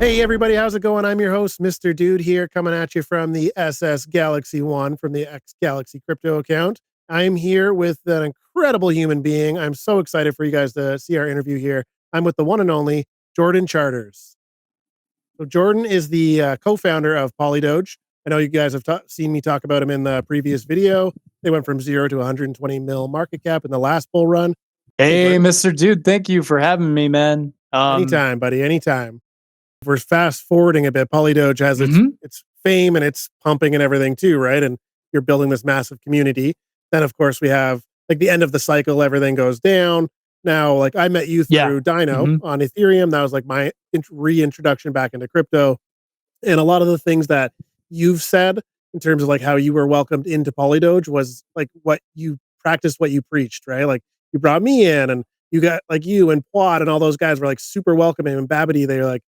Hey everybody, how's it going? I'm your host, Mr. Dude here, coming at you from the SS Galaxy One from the X Galaxy crypto account. I'm here with an incredible human being. I'm so excited for you guys to see our interview here. I'm with the one and only Jordan Charters. So Jordan is the co-founder of Polydoge. I know you guys have seen me talk about him in the previous video. They went from 0 to 120 mil market cap in the last bull run. Hey Hey, Jordan, Mr. Dude, thank you for having me, man. anytime, buddy, anytime. We're fast forwarding a bit. Polydoge has Mhm. its fame and its pumping and everything too, right? And you're building this massive community. Then of course we have like the end of the cycle, everything goes down. Now, like I met you Yeah. through Dino Mhm. on Ethereum. That was like my reintroduction back into crypto. And a lot of the things that you've said in terms of like how you were welcomed into Polydoge was like what you practiced, what you preached, right? Like you brought me in and you got like you and Quad and all those guys were like super welcoming. And Babity, they were like,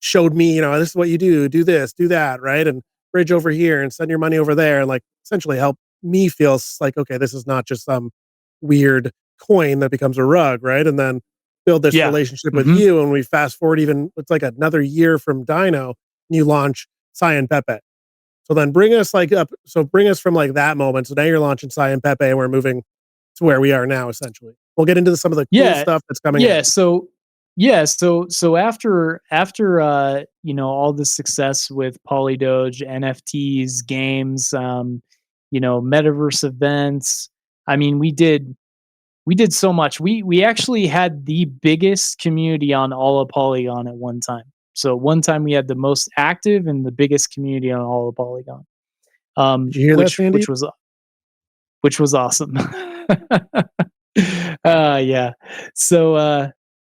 showed me, this is what you do this, do that, right? And bridge over here and send your money over there and like essentially help me feel like, okay, this is not just some weird coin that becomes a rug, right? And then build this Yeah. relationship with Mhm. you. And we fast forward even, it's like another year from Dino, and you launch SaiyanPepe. So then bring us like up, so bring us from like that moment. So now you're launching SaiyanPepe and we're moving to where we are now, essentially. We'll get into some of the cool Yeah. stuff that's coming Yeah, ahead. so after all the success with Polydoge, NFTs, games, metaverse events, I mean, we did so much. We actually had the biggest community on all of Polygon at one time. So one time we had the most active and the biggest community on all of Polygon. Did you hear that, Which Sandy? which was awesome. Yeah. So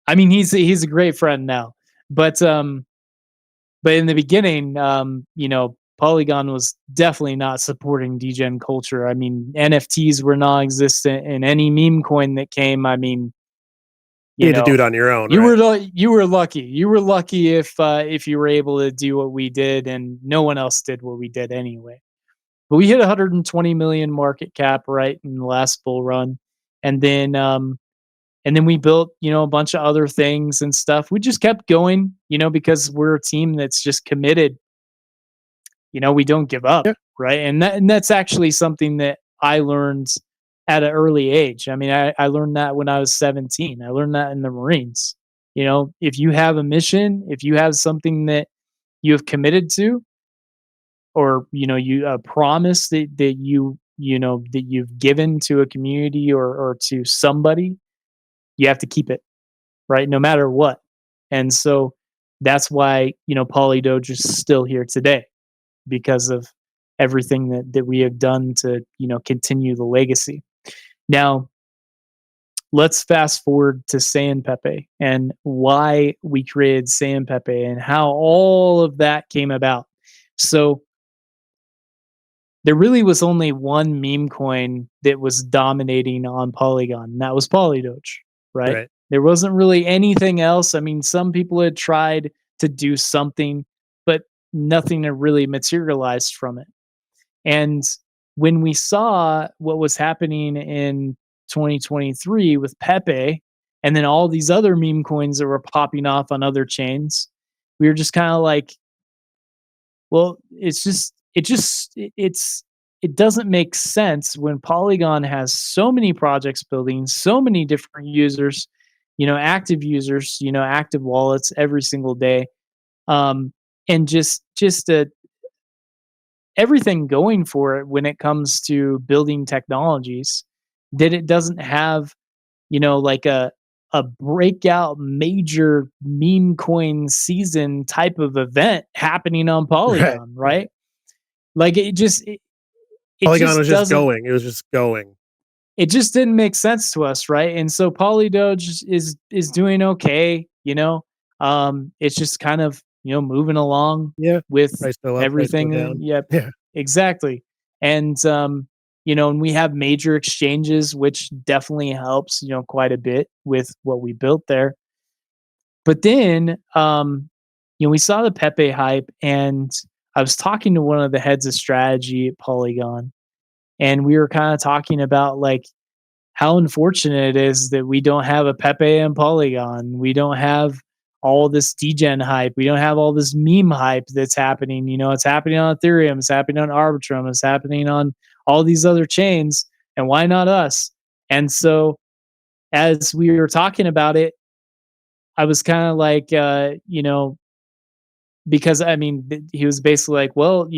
I mean he's a great friend now. But in the beginning, Polygon was definitely not supporting degen culture. I mean, NFTs were non-existent and any meme coin that came, I mean, You you had to do know, it on your own, right? you were lucky. You were lucky if you were able to do what we did and no one else did what we did anyway. But we hit 120 million market cap right in the last bull run, and then we built a bunch of other things and stuff. We just kept going, because we're a team that's just committed. We don't give up, Yeah. right? And that's actually something that I learned at an early age. I mean, I learned that when I was 17. I learned that in the Marines. If you have a mission, if you have something that you have committed to, or you promise that you've given to a community or to somebody, you have to keep it, right, no matter what. And so that's why Polydoge is still here today, because of everything that we have done to continue the legacy. Now let's fast forward to SaiyanPepe and why we created SaiyanPepe and how all of that came about. So there really was only one meme coin that was dominating on Polygon, and that was Polydoge, right? Right. There wasn't really anything else. I mean, some people had tried to do something, but nothing had really materialized from it. And when we saw what was happening in 2023 with Pepe and then all these other meme coins that were popping off on other chains, we were just kind of like, well, it doesn't make sense when Polygon has so many projects building, so many different users, active users, active wallets every single day, and just everything going for it when it comes to building technologies, that it doesn't have like a breakout major meme coin season type of event happening on Right. Polygon, Right. right? Like it Polygon just was just doesn't going. It was just going. it just didn't make sense to us, right? And so Polydoge is doing okay, it's just kind of moving along Yeah. with Price go up, price go everything. down. Yep, Yeah. exactly. And and we have major exchanges, which definitely helps quite a bit with what we built there. But then we saw the Pepe hype, and I was talking to one of the heads of strategy at Polygon, and we were kind of talking about like how unfortunate it is that we don't have a Pepe and Polygon. We don't have all this degen hype. We don't have all this meme hype that's happening. It's happening on Ethereum, it's happening on Arbitrum, it's happening on all these other chains. And why not us? And so as we were talking about it, I was kind of like, because I mean, he was basically like, well,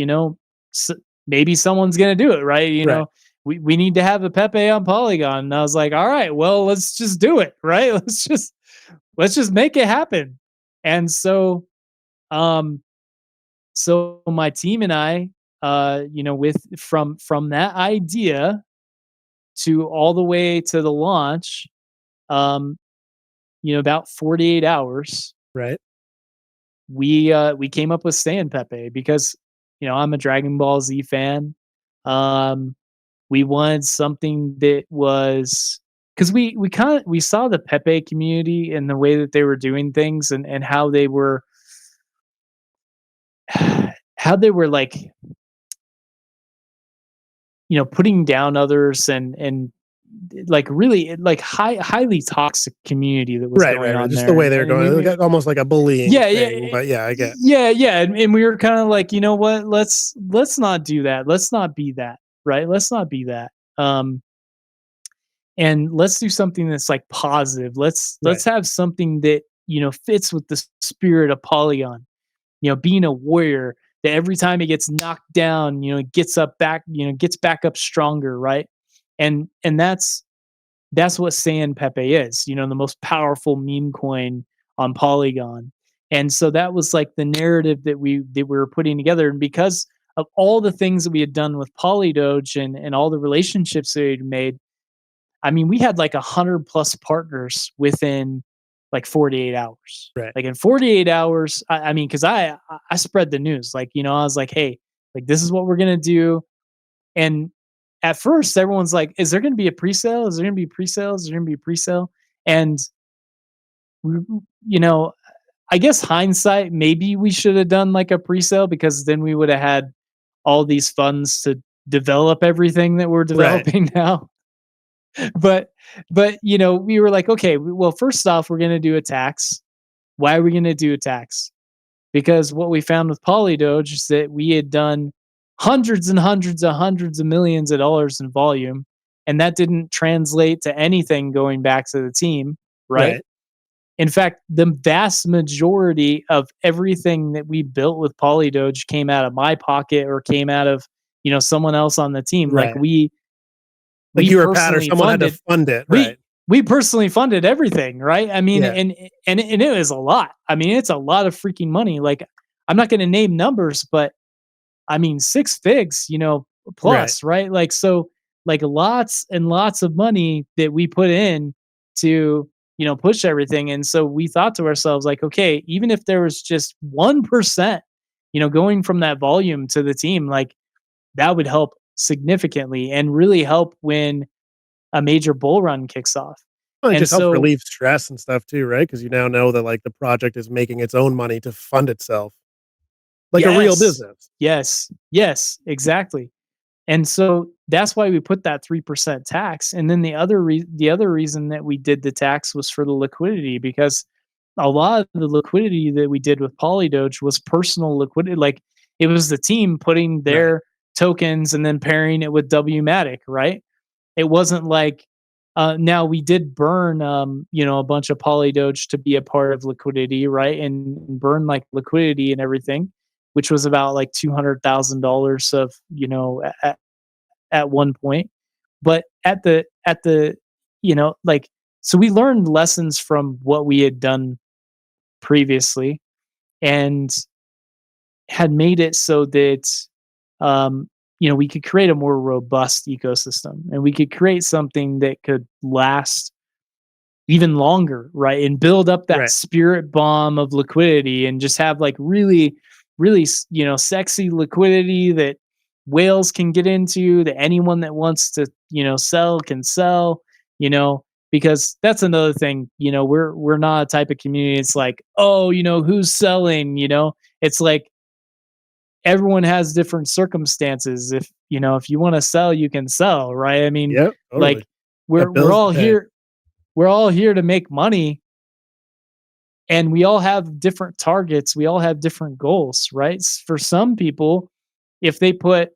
s maybe someone's gonna do it, right? Right. We need to have a Pepe on Polygon. And I was like, all right, well, let's just do it, right? Let's just make it happen. And um, so my team and I, with from that idea to all the way to the launch, um, about 48 hours, Right. we came up with SaiyanPepe because I'm a Dragon Ball Z fan. Um, we wanted something that was because we saw the Pepe community and the way that they were doing things and how they were like putting down others and like really like highly toxic community that was Right, going right, right. on Just the there way they're and going, we almost like a bullying yeah, yeah, thing, but yeah, I get. yeah, and we were kind of like, you know what? Let's not do that. Let's not be that, right? Let's not be that. And let's do something that's like positive. Let's Right, have something that fits with the spirit of Polygon. Being a warrior that every time he gets knocked down, gets back up stronger, right? And that's what SaiyanPepe is, the most powerful meme coin on Polygon. And so that was like the narrative that we were putting together. And because of all the things that we had done with Polydoge and all the relationships that we'd made, I mean, we had like 100 plus partners within like 48 hours. right, Like in 48 hours, I mean, because I spread the news. Like, I was like, hey, like this is what we're gonna do. And at first, everyone's like, "Is there going to be a pre-sale? Is there going to be pre-sale? Is there going to be a pre-sale?" And we, you know, I guess hindsight, maybe we should have done like a pre-sale because then we would have had all these funds to develop everything that we're right, developing now. but we were like, okay, well, first off, we're going to do a tax. Why are we going to do a tax? Because what we found with Polydoge is that we had done hundreds and hundreds of millions of dollars in volume, and that didn't translate to anything going back to the team, right? right. In fact, the vast majority of everything that we built with Polydoge came out of my pocket or came out of someone else on the team. Like Right. we Like we you were Pat or personally someone had to funded fund it, we right. we personally funded everything, right? I mean, Yeah, and it was a lot. I mean, it's a lot of freaking money. Like, I'm not going to name numbers, but I mean, six figs, right, plus, right? Like, so, like, lots and lots of money that we put in to, push everything. And so we thought to ourselves, like, okay, even if there was just 1%, going from that volume to the team, like, that would help significantly and really help when a major bull run kicks off. well, it And just helps so, relieve stress and stuff too, right? Because you now know that, like, the project is making its own money to fund itself, like a real yes, business. yes, exactly. And so that's why we put that 3% tax. And then the other reason that we did the tax was for the liquidity because a lot of the liquidity that we did with Polydoge was personal liquidity. Like it was the team putting Right, their tokens and then pairing it with Wmatic, right? It wasn't like now we did burn a bunch of Polydoge to be a part of liquidity, right? And burn like liquidity and everything, which was about like $200,000 of, at one point. But at the like so we learned lessons from what we had done previously and had made it so that um, we could create a more robust ecosystem and we could create something that could last even longer, right? And build up that right, spirit bomb of liquidity and just have like really, really, sexy liquidity that whales can get into, that anyone that wants to, sell can sell, because that's another thing, we're not a type of community. It's like, oh, who's selling, it's like everyone has different circumstances. If you want to sell, you can sell, right? I mean, yep, totally. like Got we're bills to all pay. here we're all here to make money. and we all have different targets, we all have different goals, right? For some people, if they put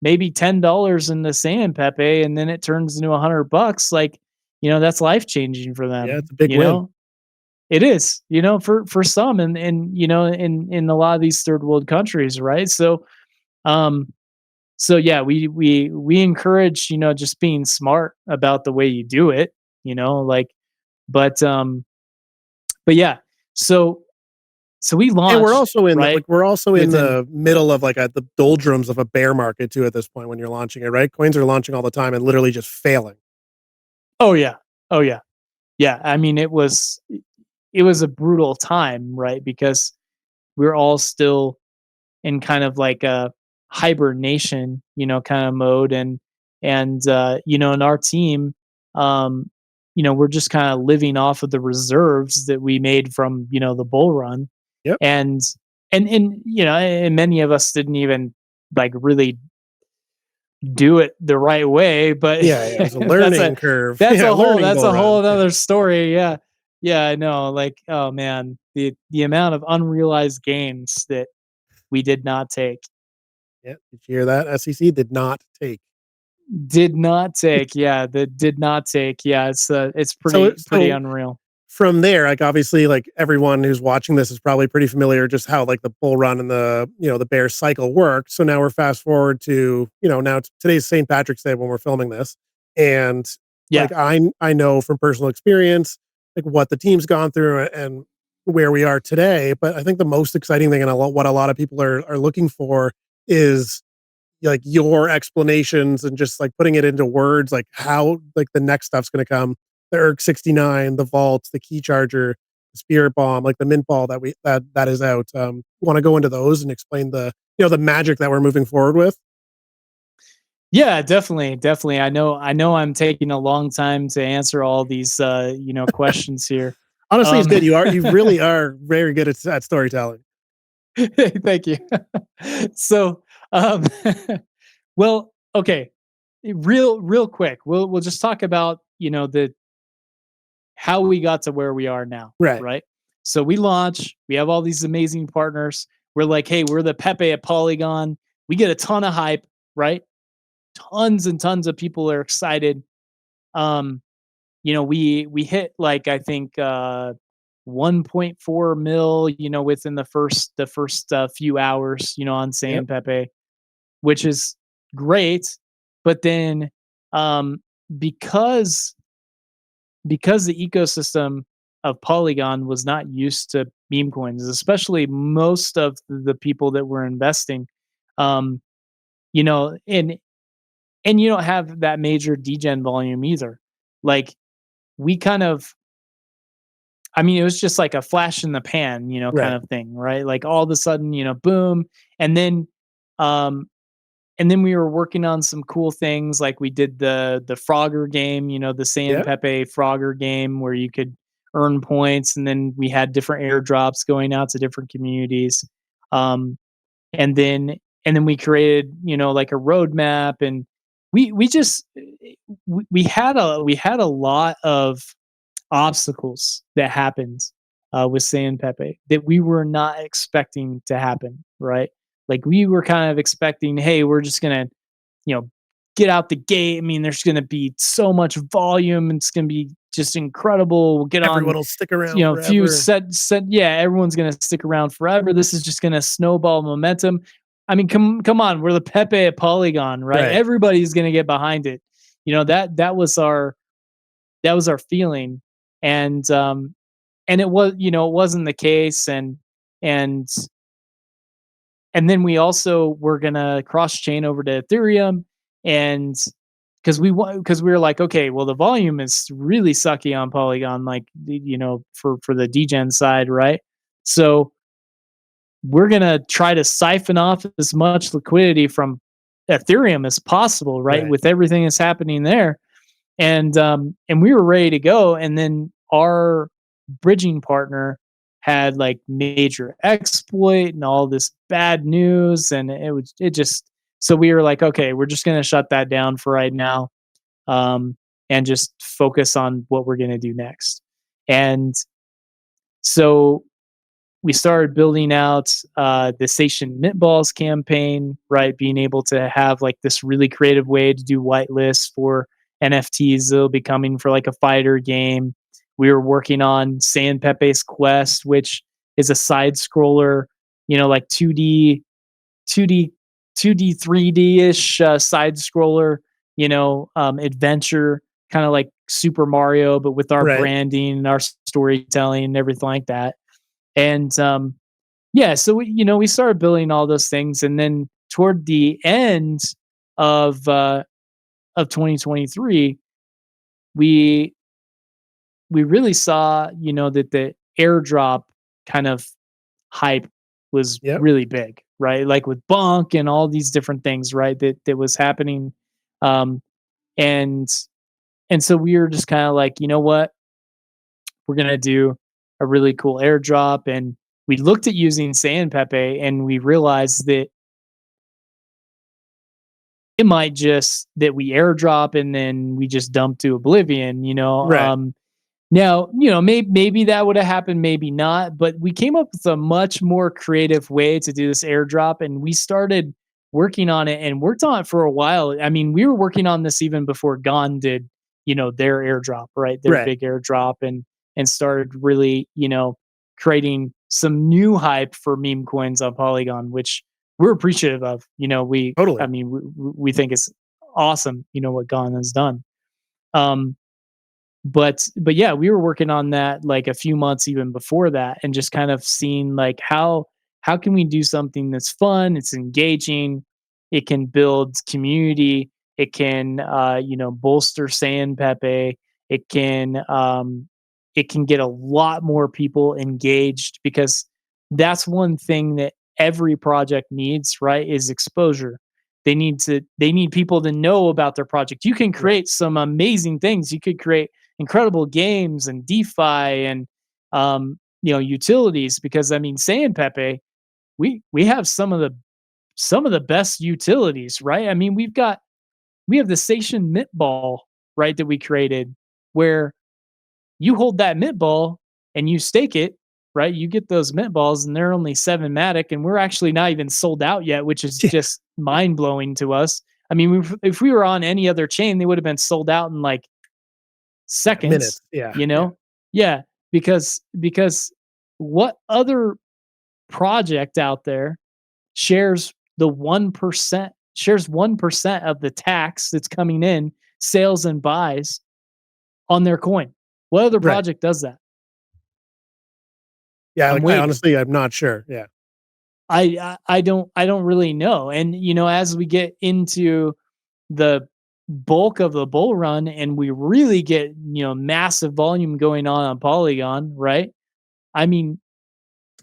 maybe $10 in the sand pepe and then it turns into $100, like, that's life changing for Yeah, them, it's a big win. it is, for some, and in a lot of these third world countries, right? Um so yeah, we encourage, just being smart about the way you do it, like, but yeah, so we And we're launched, also in the right? we're also in Within the middle of, like, the doldrums of a bear market too at this point when you're launching it, right? Coins are launching all the time and literally just failing. Oh yeah. Oh yeah. Yeah, I mean, it was a brutal time, right? Because we're all still in kind of like a hibernation, kind of mode, and in our team, um, we're just kind of living off of the reserves that we made from, the bull run, Yep. and and many of us didn't even like really do it the right way, but Yeah, yeah, it was a that's a learning curve. that's Yeah, a whole learning that's bull a run. whole Yeah. other story. Yeah. Yeah, I know. Like, oh man, the amount of unrealized gains that we did not take. Yeah, did you hear that? SEC did not take. Did not take. Yeah, that did not take. Yeah, it's So pretty so unreal. from there, like, obviously, like, everyone who's watching this is probably pretty familiar just how, like, the bull run and the bear cycle work. So now we're fast forward to, now today's St. Patrick's Day when we're filming this. And, Yeah. like, I know from personal experience, like, what the team's gone through and where we are today. But I think the most exciting thing and what a lot of people are looking for is, like, your explanations and just, like, putting it into words, like, how, like, the next stuff's gonna come. The ERC 69, the vaults, the key charger, the spirit bomb, like, the mint ball that is out. Wanna go into those and explain the magic that we're moving forward with? Yeah, definitely, definitely. I know I'm taking a long time to answer all these questions here. Honestly, it's Um good. You really are very good at storytelling. Thank you. So, um well, okay. Real quick. We'll just talk about, the how we got to where we are now, Right. right? So we launch, we have all these amazing partners. We're like, hey, we're the Pepe at Polygon. We get a ton of hype, right? Tons and tons of people are excited. Um, we hit like I think 1.4 mil, within the first few hours, on Yep. SaiyanPepe, which is great. But then um because the ecosystem of Polygon was not used to meme coins, especially most of the people that were investing, um, and you don't have that major degen volume either. Like we kind of, I mean, it was just like a flash in the pan, kind Right. of thing, right? Like all of a sudden, boom, and then, um, we were working on some cool things, like we did the Frogger game, the Saiyan Yep. Pepe Frogger game where you could earn points, and then we had different airdrops going out to different communities. Um, and then we created, like a roadmap, and we just we had a lot of obstacles that happened with San Pepe that we were not expecting to happen, right? Like we were kind of expecting, hey, we're just gonna, you know, get out the gate. I mean, there's gonna be so much volume, and it's gonna be just incredible. We'll get on, Everyone will stick around a few forever. set. Yeah, everyone's gonna stick around forever. This is just gonna snowball momentum. I mean, come on, we're the Pepe at Polygon, right? Right. Everybody's gonna get behind it. That was our feeling, and it was, it wasn't the case, and then we also were gonna cross chain over to Ethereum, and because we were like, okay, well, the volume is really sucky on Polygon, like for the degen side, right? So we're gonna try to siphon off as much liquidity from Ethereum as possible, right? Right. With everything that's happening there, and we were ready to go, and then our bridging partner had like major exploit and all this bad news, and it just, so we were like, okay, we're just going to shut that down for right now, um and just focus on what we're going to do next. And So we started building out the Station Meatballs campaign, right? Being able to have like this really creative way to do whitelists for NFTs that'll be coming for like a fighter game. We were working on SaiyanPepe's Quest, which is a side scroller, like 2D, 2D, 3D ish side scroller, adventure, kind of like Super Mario, but with our Right. branding and our storytelling and everything like that. And yeah, so we started building all those things, and then toward the end of 2023, we we really saw that the airdrop kind of hype was Yep. really big, right? Like with Bunk and all these different things, right? That was happening, um, and and so we were just kind of like, you know what, we're gonna do a really cool airdrop, and we looked at using SaiyanPepe, and we realized that it might just that we airdrop and then we just dump to oblivion, Right. now, maybe that would have happened, maybe not, but we came up with a much more creative way to do this airdrop, and we started working on it and worked on it for a while. I mean, we were working on this even before Gon did, their airdrop, right? Their Right. big airdrop, and started really, creating some new hype for meme coins on Polygon, which we're appreciative of. I Totally. mean, we think it's awesome, what Gon has done. Um, but yeah, we were working on that like a few months even before that, and just kind of seeing like how can we do something that's fun, it's engaging, it can build community, it can bolster SaiyanPepe, it can get a lot more people engaged, because that's one thing that every project needs, right? Is exposure. They need people to know about their project. You can Right. create some amazing things. You could create incredible games and DeFi and utilities, because I mean SaiyanPepe, we have some of the best utilities, right? I mean, we have the Station Mitball, right, that we created, where you hold that mint ball and you stake it, right? You get those mint balls, and they're only 7 matic, and we're actually not even sold out yet, which is Yeah. just mind blowing to us. I mean, if we were on any other chain, they would have been sold out in like Yeah. seconds, Minutes. Yeah. you Yeah. know? Yeah, because what other project out there shares the 1%, shares 1% of the tax that's coming in, sales and buys on their coin? What other Right. project does that? Yeah. I'm Like, I waiting. honestly, I'm not sure. Yeah. I don't really know. And as we get into the bulk of the bull run, and we really get massive volume going on Polygon, right? I mean,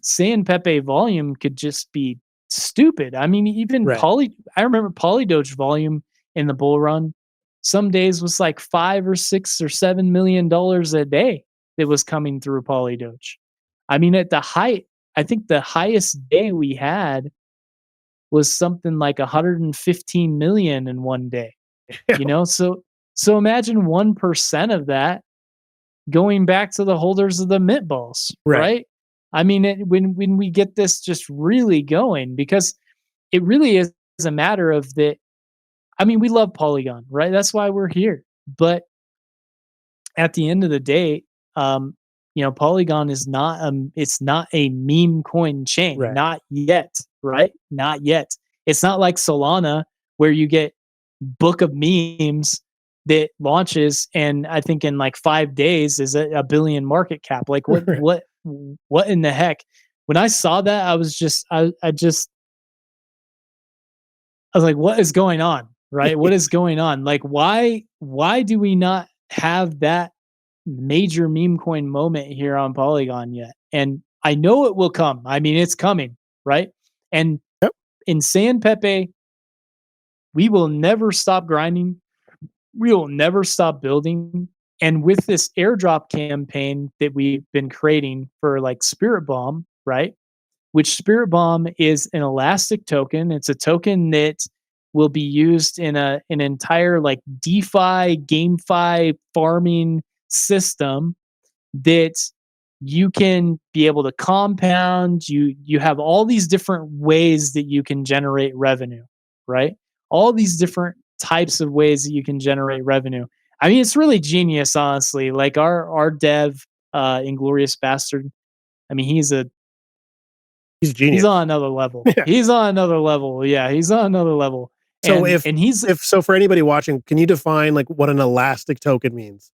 SaiyanPepe volume could just be stupid. I mean, even Right. I remember Polydoge volume in the bull run. Some days was like $5 or $6 or $7 million a day that was coming through Polydoge. I mean, at the height, I think the highest day we had was something like 115 million in one day. So imagine 1% of that going back to the holders of the mint balls, Right. right? I mean, when we get this just really going, because it really is a matter of that. I mean, we love Polygon, right? That's why we're here. But at the end of the day, um, Polygon is not it's not a meme coin chain, Right. not yet, right? Not yet. It's not like Solana, where you get book of memes that launches, and I think in like 5 days is a billion market cap. Like Right. what in the heck? When I saw that, I was like, what is going on? Right? What is going on? Like, why do we not have that major meme coin moment here on Polygon yet? And I know it will come. I mean, it's coming, right? And Yep. in SaiyanPepe, we will never stop grinding. We will never stop building. And with this airdrop campaign that we've been creating for like Spirit Bomb, right? Which Spirit Bomb is an elastic token. It's a token that will be used in an entire like DeFi, GameFi farming system that you can be able to compound, you have all these different ways that you can generate revenue, right? All these different types of ways that you can generate revenue. I mean, it's really genius, honestly. Like our dev, Inglorious Bastard. I mean, He's he's genius. on another level. Yeah. He's on another level. Yeah, he's on another level. So And he's if so for anybody watching, can you define like what an elastic token means?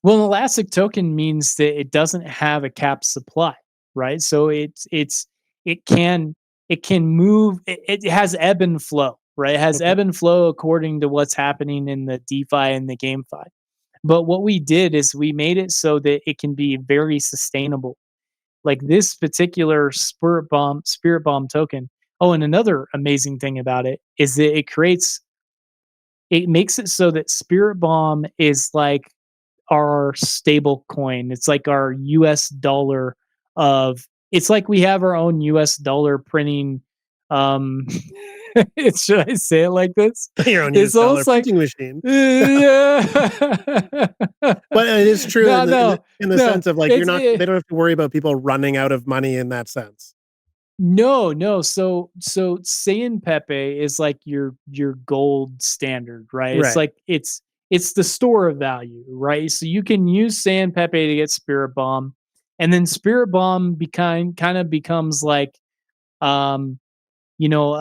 Well, an elastic token means that it doesn't have a capped supply, right? So it can it can move. It has ebb and flow, right? It has Okay. ebb and flow according to what's happening in the DeFi and the GameFi. But what we did is we made it so that it can be very sustainable. Like this particular Spirit Bomb token. Oh, and another amazing thing about it is that it makes it so that Spirit Bomb is like our stable coin. It's like our US dollar of it's like we have our own US dollar printing um should I say it like this? Your own US It's dollar almost like printing machine. yeah. But it is true No, no, in the no. sense of like you're It's not they don't have to worry about people running out of money in that sense. no, no. So SaiyanPepe is like your gold standard, right? It's Right. like it's the store of value, right? So you can use SaiyanPepe to get Spirit Bomb, and then Spirit Bomb kind of becomes like um you know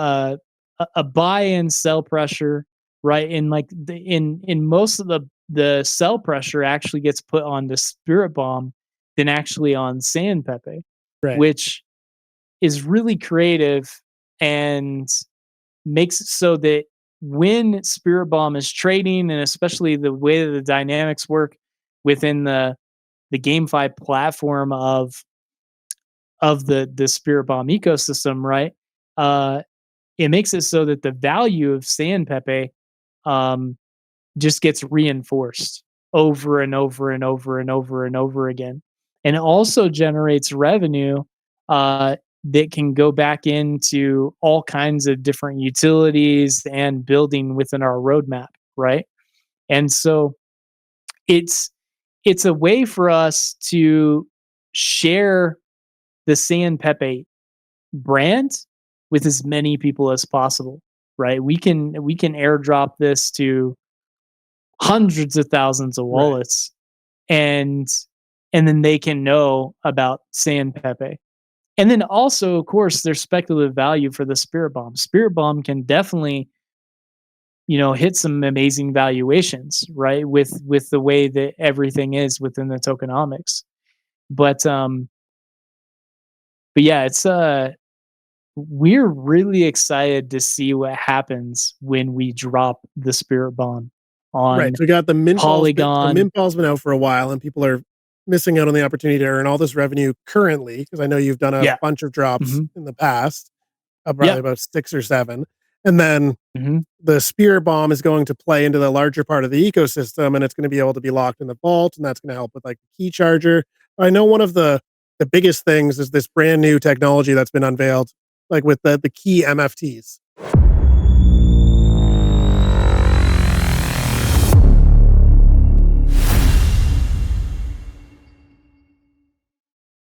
a buy and sell pressure, right? And like in most of the sell pressure actually gets put on the Spirit Bomb than actually on SaiyanPepe, Right. which is really creative and makes it so that when Spirit Bomb is trading, and especially the way that the dynamics work within the GameFi platform of the Spirit Bomb ecosystem, right? Uh, it makes it so that the value of SaiyanPepe um, just gets reinforced over and over and over and over and over again. And it also generates revenue that can go back into all kinds of different utilities and building within our roadmap, right? And so it's it's a way for us to share the SaiyanPepe brand with as many people as possible, right? We can airdrop this to hundreds of thousands of Right. wallets and and then they can know about SaiyanPepe. And then also, of course, there's speculative value for the Spirit Bomb. Spirit Bomb can definitely, hit some amazing valuations, right? With the way that everything is within the tokenomics. But but yeah, it's we're really excited to see what happens when we drop the Spirit Bomb Right. on So we got the Polygon. mint ball's been out for a while and people are missing out on the opportunity to earn all this revenue currently because I know you've done a Yeah. bunch of drops Mhm. in the past, probably Yep. about 6 or 7. And then Mhm. the Spirit Bomb is going to play into the larger part of the ecosystem and it's going to be able to be locked in the vault and that's going to help with like the key charger. I know one of the biggest things is this brand new technology that's been unveiled like with the key MFTs.